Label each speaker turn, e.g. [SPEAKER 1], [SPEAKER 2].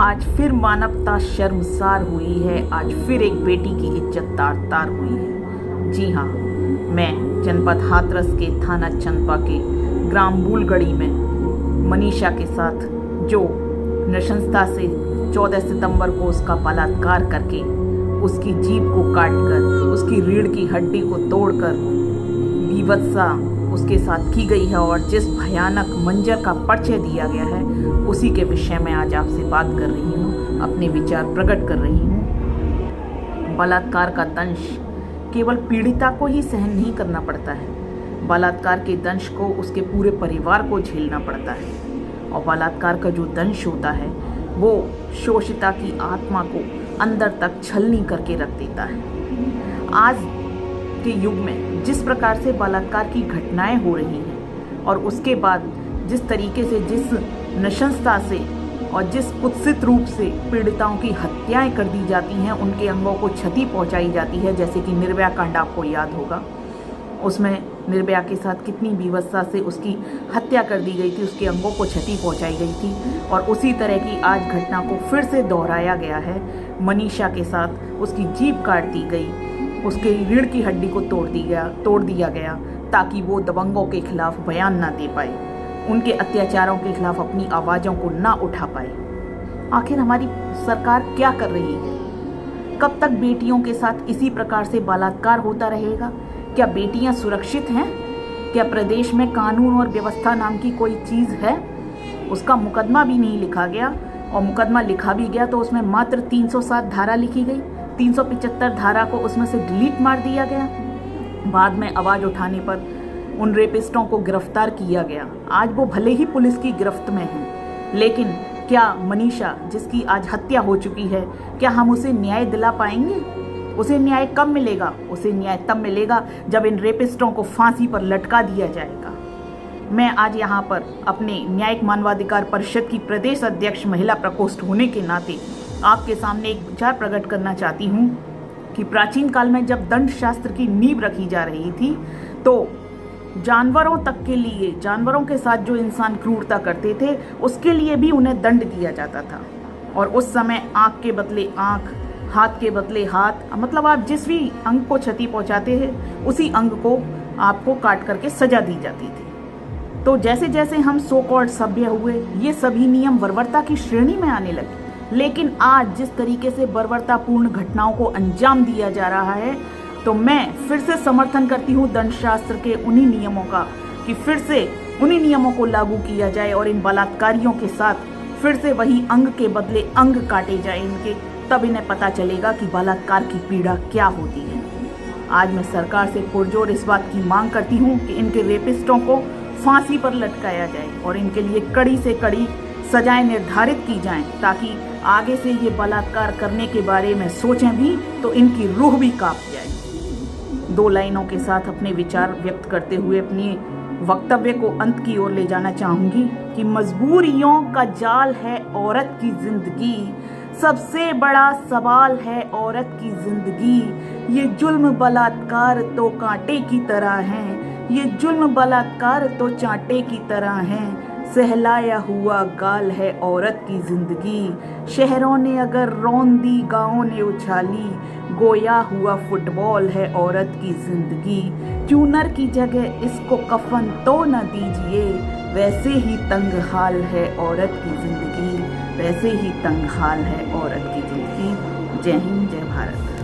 [SPEAKER 1] आज फिर मानवता शर्मसार हुई है। आज फिर एक बेटी की इज्जत तार तार हुई है। जी हाँ, मैं जनपद हाथरस के थाना चंपा के ग्राम बुलगड़ी में मनीषा के साथ जो नृशंसता से 14 सितंबर को उसका बलात्कार करके उसकी जीभ को काटकर उसकी रीढ़ की हड्डी को तोड़कर विवत्सा उसके साथ की गई है और जिस भयानक मंजर का परिचय दिया गया है उसी के विषय में आज आपसे बात कर रही हूँ, अपने विचार प्रकट कर रही हूँ। बलात्कार का दंश केवल पीड़िता को ही सहन नहीं करना पड़ता है, बलात्कार के दंश को उसके पूरे परिवार को झेलना पड़ता है। और बलात्कार का जो दंश होता है वो शोषिता की आत्मा को अंदर तक छलनी करके रख देता है। आज के युग में जिस प्रकार से बलात्कार की घटनाएं हो रही हैं और उसके बाद जिस तरीके से, जिस नृशंसता से और जिस कुत्सित रूप से पीड़िताओं की हत्याएं कर दी जाती हैं, उनके अंगों को क्षति पहुंचाई जाती है, जैसे कि निर्भया कांड आपको याद होगा। उसमें निर्भया के साथ कितनी विवत्सा से उसकी हत्या कर दी गई थी, उसके अंगों को क्षति पहुंचाई गई थी। और उसी तरह की आज घटना को फिर से दोहराया गया है। मनीषा के साथ उसकी जीभ काट दी गई, उसके रीढ़ की हड्डी को तोड़ दिया गया ताकि वो दबंगों के खिलाफ बयान ना दे पाए, उनके अत्याचारों के खिलाफ अपनी आवाज़ों को ना उठा पाए। आखिर हमारी सरकार क्या कर रही है? कब तक बेटियों के साथ इसी प्रकार से बलात्कार होता रहेगा? क्या बेटियां सुरक्षित हैं? क्या प्रदेश में कानून और व्यवस्था नाम की कोई चीज़ है? उसका मुकदमा भी नहीं लिखा गया, और मुकदमा लिखा भी गया तो उसमें मात्र 307 धारा लिखी गई, 375 धारा को उसमें से डिलीट मार दिया गया। बाद में आवाज़ उठाने पर उन रेपिस्टों को गिरफ्तार किया गया। आज वो भले ही पुलिस की गिरफ्त में हैं, लेकिन क्या मनीषा, जिसकी आज हत्या हो चुकी है, क्या हम उसे न्याय दिला पाएंगे? उसे न्याय कब मिलेगा? उसे न्याय तब मिलेगा जब इन रेपिस्टों को फांसी पर लटका दिया जाएगा। मैं आज यहाँ पर अपने न्यायिक मानवाधिकार परिषद की प्रदेश अध्यक्ष महिला प्रकोष्ठ होने के नाते आपके सामने एक विचार प्रकट करना चाहती हूँ कि प्राचीन काल में जब दंड शास्त्र की नींव रखी जा रही थी तो जानवरों तक के लिए, जानवरों के साथ जो इंसान क्रूरता करते थे उसके लिए भी उन्हें दंड दिया जाता था। और उस समय आँख के बदले आँख, हाथ के बदले हाथ, मतलब आप जिस भी अंग को क्षति पहुंचाते हैं उसी अंग को आपको काट करके सजा दी जाती थी। तो जैसे जैसे हम सो कॉल्ड सभ्य हुए, ये सभी नियम बर्बरता की श्रेणी में आने लगे। लेकिन आज जिस तरीके से बर्बरतापूर्ण घटनाओं को अंजाम दिया जा रहा है, तो मैं फिर से समर्थन करती हूँ दंड शास्त्र के उन्हीं नियमों का, कि फिर से उन्हीं नियमों को लागू किया जाए और इन बलात्कारियों के साथ फिर से वही अंग के बदले अंग काटे जाए इनके, तब इन्हें पता चलेगा कि बलात्कार की पीड़ा क्या होती है। आज मैं सरकार से पुरजोर इस बात की मांग करती हूँ कि इनके रेपिस्टों को फांसी पर लटकाया जाए और इनके लिए कड़ी से कड़ी सजाएं निर्धारित की जाएं, ताकि आगे से ये बलात्कार करने के बारे में सोचें भी तो इनकी रूह भी कांप जाए। 2 लाइनों के साथ अपने विचार व्यक्त करते हुए अपनी वक्तव्य को अंत की ओर ले जाना चाहूँगी कि मजबूरियों का जाल है औरत की जिंदगी, सबसे बड़ा सवाल है औरत की जिंदगी। ये जुल्म बलात्कार तो कांटे की तरह हैं, ये जुल्म बलात्कार तो चांटे की तरह हैं। सहलाया हुआ गाल है औरत की जिंदगी, शहरों ने अगर रौंद दी गाँवों ने उछाली, गोया हुआ फुटबॉल है औरत की जिंदगी। चूनर की जगह इसको कफन तो न दीजिए, वैसे ही तंग हाल है औरत की जिंदगी, वैसे ही तंग हाल है औरत की जिंदगी। जय हिंद, जय भारत।